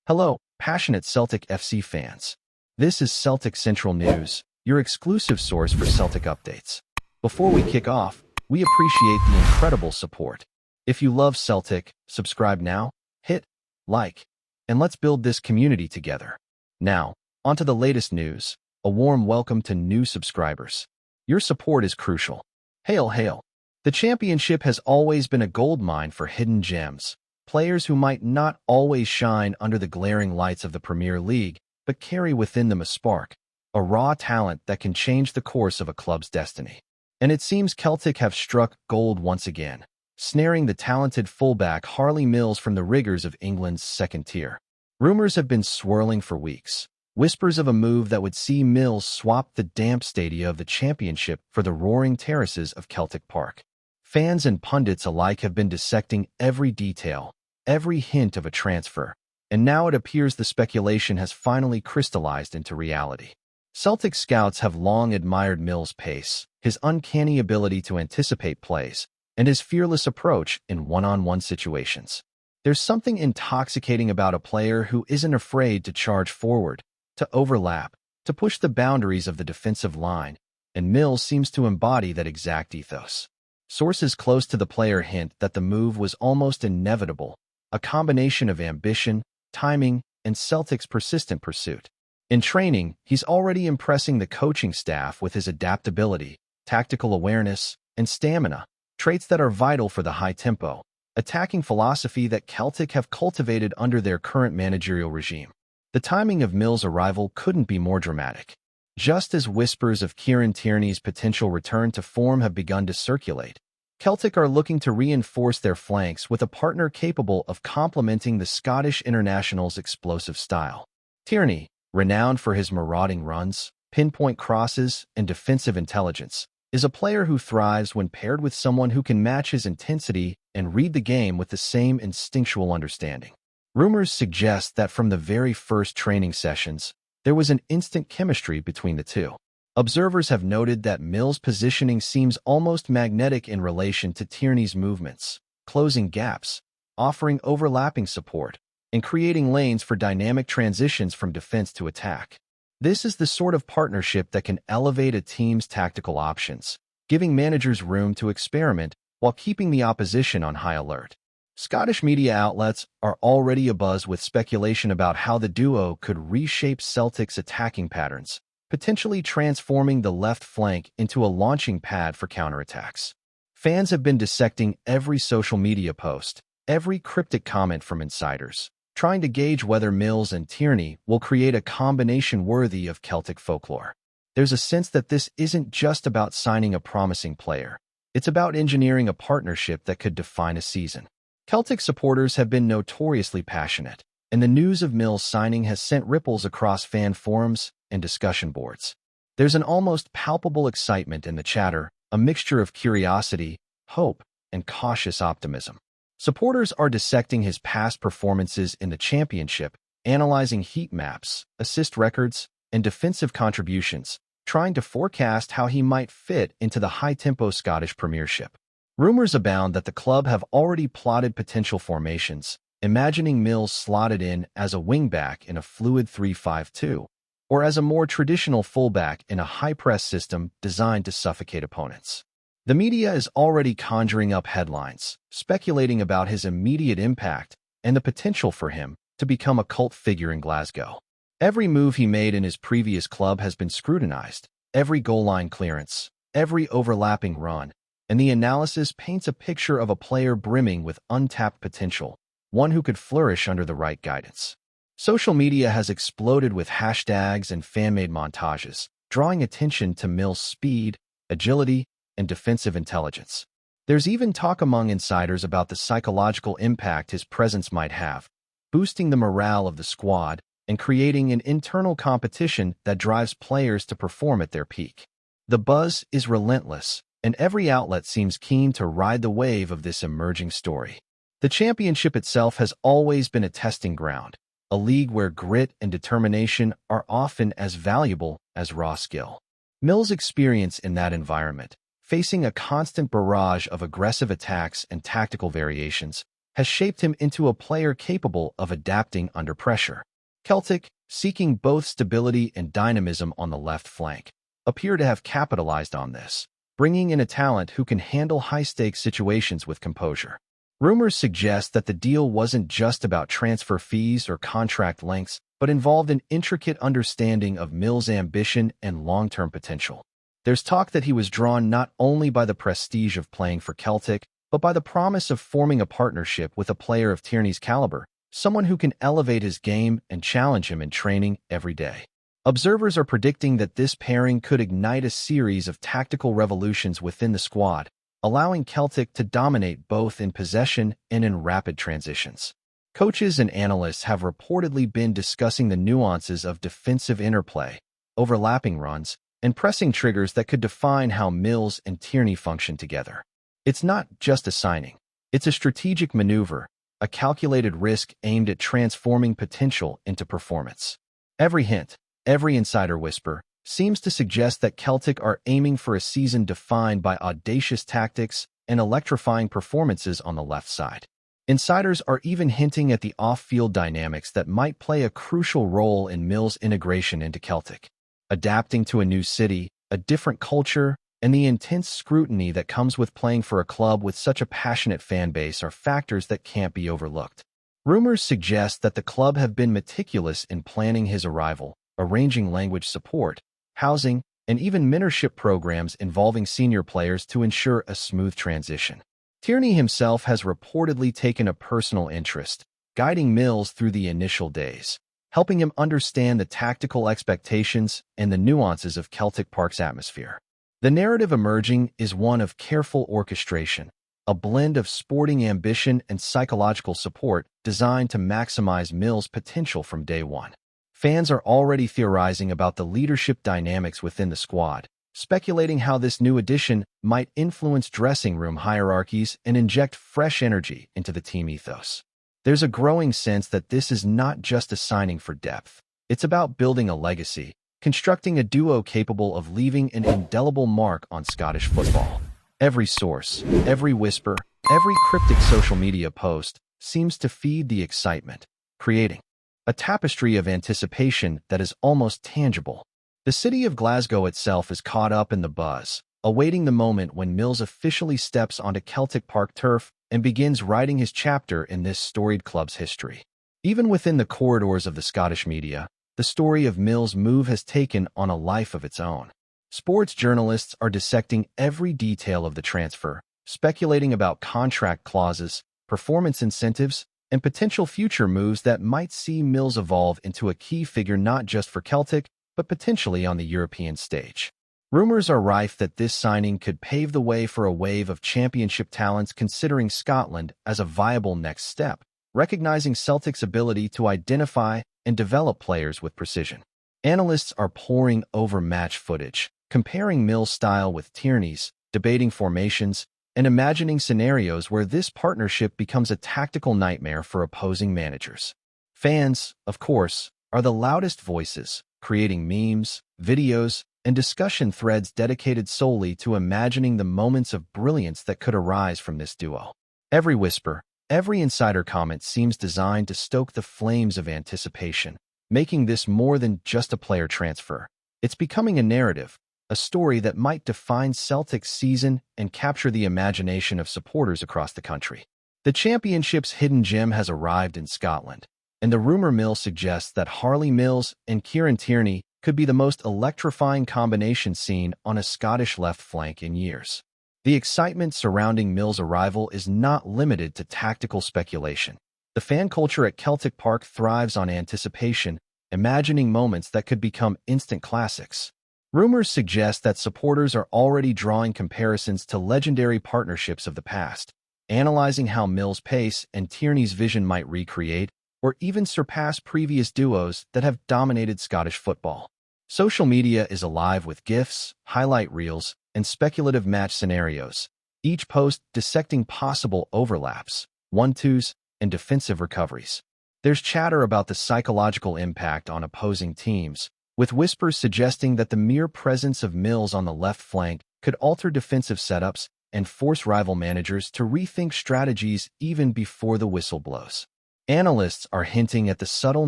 Hello, passionate Celtic FC fans. This is Celtic Central News, your exclusive source for Celtic updates. Before we kick off, we appreciate the incredible support. If you love Celtic, subscribe now, hit like, and let's build this community together. Now, onto the latest news. A warm welcome to new subscribers. Your support is crucial. Hail, hail. The championship has always been a goldmine for hidden gems. Players who might not always shine under the glaring lights of the Premier League, but carry within them a spark, a raw talent that can change the course of a club's destiny. And it seems Celtic have struck gold once again, snaring the talented fullback Harley Mills from the rigors of England's second tier. Rumors have been swirling for weeks, whispers of a move that would see Mills swap the damp stadia of the Championship for the roaring terraces of Celtic Park. Fans and pundits alike have been dissecting every detail, every hint of a transfer, and now it appears the speculation has finally crystallized into reality. Celtic scouts have long admired Mills' pace, his uncanny ability to anticipate plays, and his fearless approach in one-on-one situations. There's something intoxicating about a player who isn't afraid to charge forward, to overlap, to push the boundaries of the defensive line, and Mills seems to embody that exact ethos. Sources close to the player hint that the move was almost inevitable, a combination of ambition, timing, and Celtic's persistent pursuit. In training, he's already impressing the coaching staff with his adaptability, tactical awareness, and stamina, traits that are vital for the high-tempo, attacking philosophy that Celtic have cultivated under their current managerial regime. The timing of Mills' arrival couldn't be more dramatic. Just as whispers of Kieran Tierney's potential return to form have begun to circulate, Celtic are looking to reinforce their flanks with a partner capable of complementing the Scottish international's explosive style. Tierney, renowned for his marauding runs, pinpoint crosses, and defensive intelligence, is a player who thrives when paired with someone who can match his intensity and read the game with the same instinctual understanding. Rumors suggest that from the very first training sessions, there was an instant chemistry between the two. Observers have noted that Mills' positioning seems almost magnetic in relation to Tierney's movements, closing gaps, offering overlapping support, and creating lanes for dynamic transitions from defense to attack. This is the sort of partnership that can elevate a team's tactical options, giving managers room to experiment while keeping the opposition on high alert. Scottish media outlets are already abuzz with speculation about how the duo could reshape Celtic's attacking patterns, potentially transforming the left flank into a launching pad for counterattacks. Fans have been dissecting every social media post, every cryptic comment from insiders, trying to gauge whether Mills and Tierney will create a combination worthy of Celtic folklore. There's a sense that this isn't just about signing a promising player. It's about engineering a partnership that could define a season. Celtic supporters have been notoriously passionate, and the news of Mills' signing has sent ripples across fan forums and discussion boards. There's an almost palpable excitement in the chatter, a mixture of curiosity, hope, and cautious optimism. Supporters are dissecting his past performances in the Championship, analyzing heat maps, assist records, and defensive contributions, trying to forecast how he might fit into the high-tempo Scottish Premiership. Rumors abound that the club have already plotted potential formations, imagining Mills slotted in as a wingback in a fluid 3-5-2, or as a more traditional fullback in a high-press system designed to suffocate opponents. The media is already conjuring up headlines, speculating about his immediate impact and the potential for him to become a cult figure in Glasgow. Every move he made in his previous club has been scrutinized, every goal line clearance, every overlapping run, and the analysis paints a picture of a player brimming with untapped potential, one who could flourish under the right guidance. Social media has exploded with hashtags and fan-made montages, drawing attention to Mills' speed, agility, and defensive intelligence. There's even talk among insiders about the psychological impact his presence might have, boosting the morale of the squad and creating an internal competition that drives players to perform at their peak. The buzz is relentless, and every outlet seems keen to ride the wave of this emerging story. The Championship itself has always been a testing ground, a league where grit and determination are often as valuable as raw skill. Mills' experience in that environment, facing a constant barrage of aggressive attacks and tactical variations, has shaped him into a player capable of adapting under pressure. Celtic, seeking both stability and dynamism on the left flank, appear to have capitalized on this, bringing in a talent who can handle high-stakes situations with composure. Rumors suggest that the deal wasn't just about transfer fees or contract lengths, but involved an intricate understanding of Mills' ambition and long-term potential. There's talk that he was drawn not only by the prestige of playing for Celtic, but by the promise of forming a partnership with a player of Tierney's caliber, someone who can elevate his game and challenge him in training every day. Observers are predicting that this pairing could ignite a series of tactical revolutions within the squad, allowing Celtic to dominate both in possession and in rapid transitions. Coaches and analysts have reportedly been discussing the nuances of defensive interplay, overlapping runs, and pressing triggers that could define how Mills and Tierney function together. It's not just a signing. It's a strategic maneuver, a calculated risk aimed at transforming potential into performance. Every hint, every insider whisper, seems to suggest that Celtic are aiming for a season defined by audacious tactics and electrifying performances on the left side. Insiders are even hinting at the off-field dynamics that might play a crucial role in Mills' integration into Celtic. Adapting to a new city, a different culture, and the intense scrutiny that comes with playing for a club with such a passionate fan base are factors that can't be overlooked. Rumors suggest that the club have been meticulous in planning his arrival, arranging language support, housing, and even mentorship programs involving senior players to ensure a smooth transition. Tierney himself has reportedly taken a personal interest, guiding Mills through the initial days, helping him understand the tactical expectations and the nuances of Celtic Park's atmosphere. The narrative emerging is one of careful orchestration, a blend of sporting ambition and psychological support designed to maximize Mills' potential from day one. Fans are already theorizing about the leadership dynamics within the squad, speculating how this new addition might influence dressing room hierarchies and inject fresh energy into the team ethos. There's a growing sense that this is not just a signing for depth. It's about building a legacy, constructing a duo capable of leaving an indelible mark on Scottish football. Every source, every whisper, every cryptic social media post seems to feed the excitement, creating a tapestry of anticipation that is almost tangible. The city of Glasgow itself is caught up in the buzz, awaiting the moment when Mills officially steps onto Celtic Park turf and begins writing his chapter in this storied club's history. Even within the corridors of the Scottish media, the story of Mills' move has taken on a life of its own. Sports journalists are dissecting every detail of the transfer, speculating about contract clauses, performance incentives, and potential future moves that might see Mills evolve into a key figure not just for Celtic, but potentially on the European stage. Rumors are rife that this signing could pave the way for a wave of championship talents considering Scotland as a viable next step, recognizing Celtic's ability to identify and develop players with precision. Analysts are poring over match footage, comparing Mills' style with Tierney's, debating formations, and imagining scenarios where this partnership becomes a tactical nightmare for opposing managers. Fans, of course, are the loudest voices, creating memes, videos, and discussion threads dedicated solely to imagining the moments of brilliance that could arise from this duo. Every whisper, every insider comment seems designed to stoke the flames of anticipation, making this more than just a player transfer. It's becoming a narrative, a story that might define Celtic's season and capture the imagination of supporters across the country. The championship's hidden gem has arrived in Scotland, and the rumor mill suggests that Harley Mills and Kieran Tierney could be the most electrifying combination seen on a Scottish left flank in years. The excitement surrounding Mills' arrival is not limited to tactical speculation. The fan culture at Celtic Park thrives on anticipation, imagining moments that could become instant classics. Rumors suggest that supporters are already drawing comparisons to legendary partnerships of the past, analyzing how Mills' pace and Tierney's vision might recreate or even surpass previous duos that have dominated Scottish football. Social media is alive with GIFs, highlight reels, and speculative match scenarios, each post dissecting possible overlaps, 1-2s, and defensive recoveries. There's chatter about the psychological impact on opposing teams, with whispers suggesting that the mere presence of Mills on the left flank could alter defensive setups and force rival managers to rethink strategies even before the whistle blows. Analysts are hinting at the subtle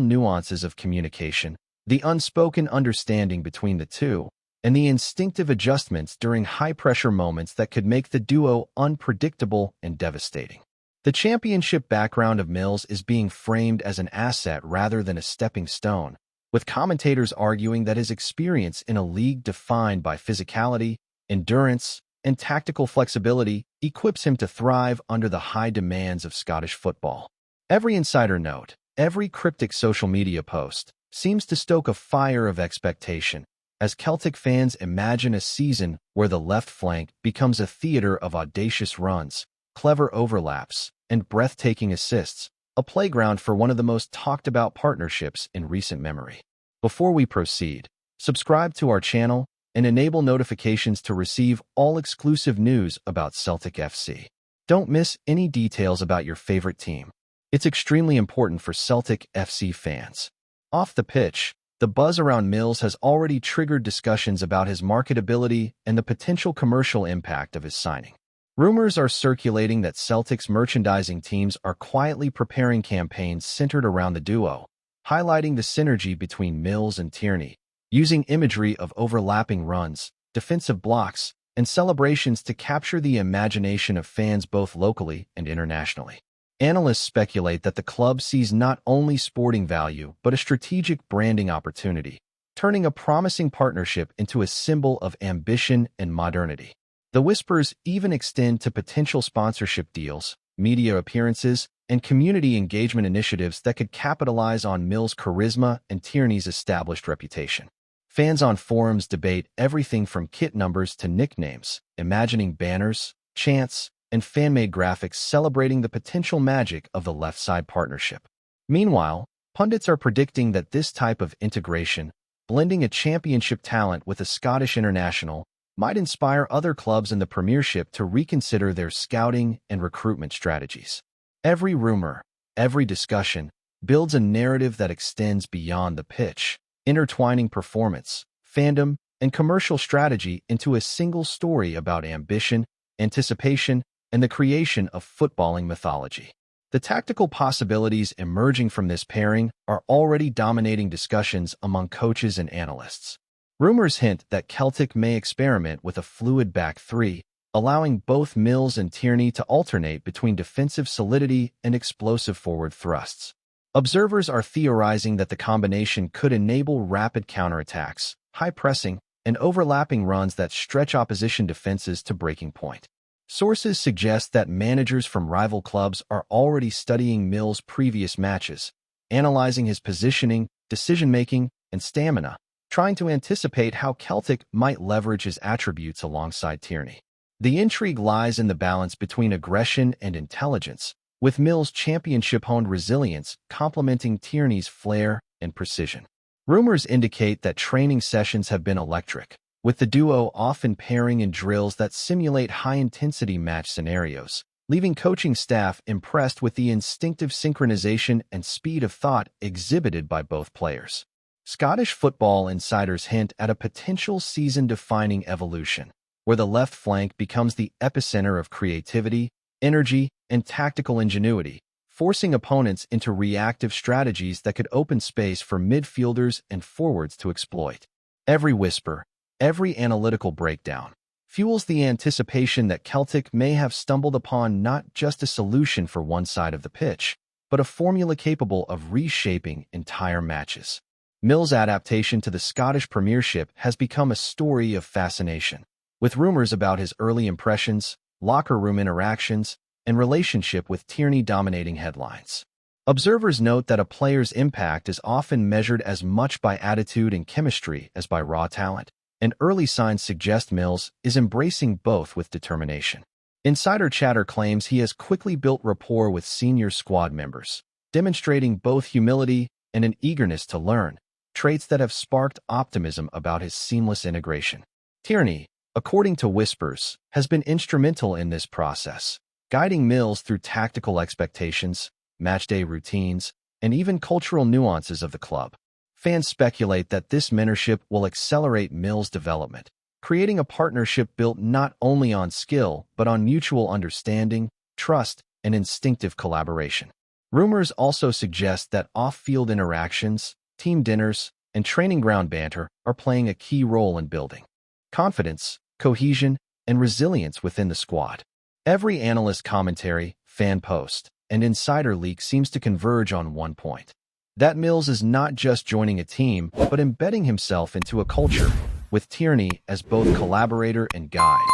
nuances of communication, the unspoken understanding between the two, and the instinctive adjustments during high-pressure moments that could make the duo unpredictable and devastating. The championship background of Mills is being framed as an asset rather than a stepping stone, with commentators arguing that his experience in a league defined by physicality, endurance, and tactical flexibility equips him to thrive under the high demands of Scottish football. Every insider note, every cryptic social media post, seems to stoke a fire of expectation, as Celtic fans imagine a season where the left flank becomes a theater of audacious runs, clever overlaps, and breathtaking assists, a playground for one of the most talked-about partnerships in recent memory. Before we proceed, subscribe to our channel and enable notifications to receive all exclusive news about Celtic FC. Don't miss any details about your favorite team. It's extremely important for Celtic FC fans. Off the pitch, the buzz around Mills has already triggered discussions about his marketability and the potential commercial impact of his signing. Rumors are circulating that Celtic's merchandising teams are quietly preparing campaigns centered around the duo, highlighting the synergy between Mills and Tierney, using imagery of overlapping runs, defensive blocks, and celebrations to capture the imagination of fans both locally and internationally. Analysts speculate that the club sees not only sporting value but a strategic branding opportunity, turning a promising partnership into a symbol of ambition and modernity. The whispers even extend to potential sponsorship deals, media appearances, and community engagement initiatives that could capitalize on Mills' charisma and Tierney's established reputation. Fans on forums debate everything from kit numbers to nicknames, imagining banners, chants, and fan-made graphics celebrating the potential magic of the left-side partnership. Meanwhile, pundits are predicting that this type of integration, blending a championship talent with a Scottish international, might inspire other clubs in the Premiership to reconsider their scouting and recruitment strategies. Every rumor, every discussion, builds a narrative that extends beyond the pitch, intertwining performance, fandom, and commercial strategy into a single story about ambition, anticipation, and the creation of footballing mythology. The tactical possibilities emerging from this pairing are already dominating discussions among coaches and analysts. Rumors hint that Celtic may experiment with a fluid back three, allowing both Mills and Tierney to alternate between defensive solidity and explosive forward thrusts. Observers are theorizing that the combination could enable rapid counterattacks, high pressing, and overlapping runs that stretch opposition defenses to breaking point. Sources suggest that managers from rival clubs are already studying Mills' previous matches, analyzing his positioning, decision-making, and stamina, trying to anticipate how Celtic might leverage his attributes alongside Tierney. The intrigue lies in the balance between aggression and intelligence, with Mills' championship-honed resilience complementing Tierney's flair and precision. Rumors indicate that training sessions have been electric, with the duo often pairing in drills that simulate high-intensity match scenarios, leaving coaching staff impressed with the instinctive synchronization and speed of thought exhibited by both players. Scottish football insiders hint at a potential season-defining evolution, where the left flank becomes the epicenter of creativity, energy, and tactical ingenuity, forcing opponents into reactive strategies that could open space for midfielders and forwards to exploit. Every whisper, every analytical breakdown, fuels the anticipation that Celtic may have stumbled upon not just a solution for one side of the pitch, but a formula capable of reshaping entire matches. Mills' adaptation to the Scottish Premiership has become a story of fascination, with rumors about his early impressions, locker room interactions, and relationship with Tierney dominating headlines. Observers note that a player's impact is often measured as much by attitude and chemistry as by raw talent, and early signs suggest Mills is embracing both with determination. Insider chatter claims he has quickly built rapport with senior squad members, demonstrating both humility and an eagerness to learn, traits that have sparked optimism about his seamless integration. Tierney, according to whispers, has been instrumental in this process, guiding Mills through tactical expectations, matchday routines, and even cultural nuances of the club. Fans speculate that this mentorship will accelerate Mills' development, creating a partnership built not only on skill, but on mutual understanding, trust, and instinctive collaboration. Rumors also suggest that off-field interactions, team dinners, and training ground banter are playing a key role in building confidence, cohesion, and resilience within the squad. Every analyst commentary, fan post, and insider leak seems to converge on one point: that Mills is not just joining a team, but embedding himself into a culture, with Tierney as both collaborator and guide,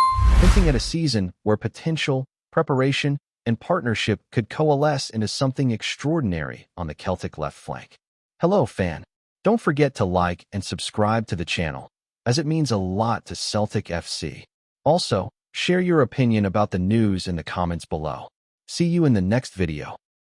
hinting at a season where potential, preparation, and partnership could coalesce into something extraordinary on the Celtic left flank. Hello, fan. Don't forget to like and subscribe to the channel, as it means a lot to Celtic FC. Also, share your opinion about the news in the comments below. See you in the next video.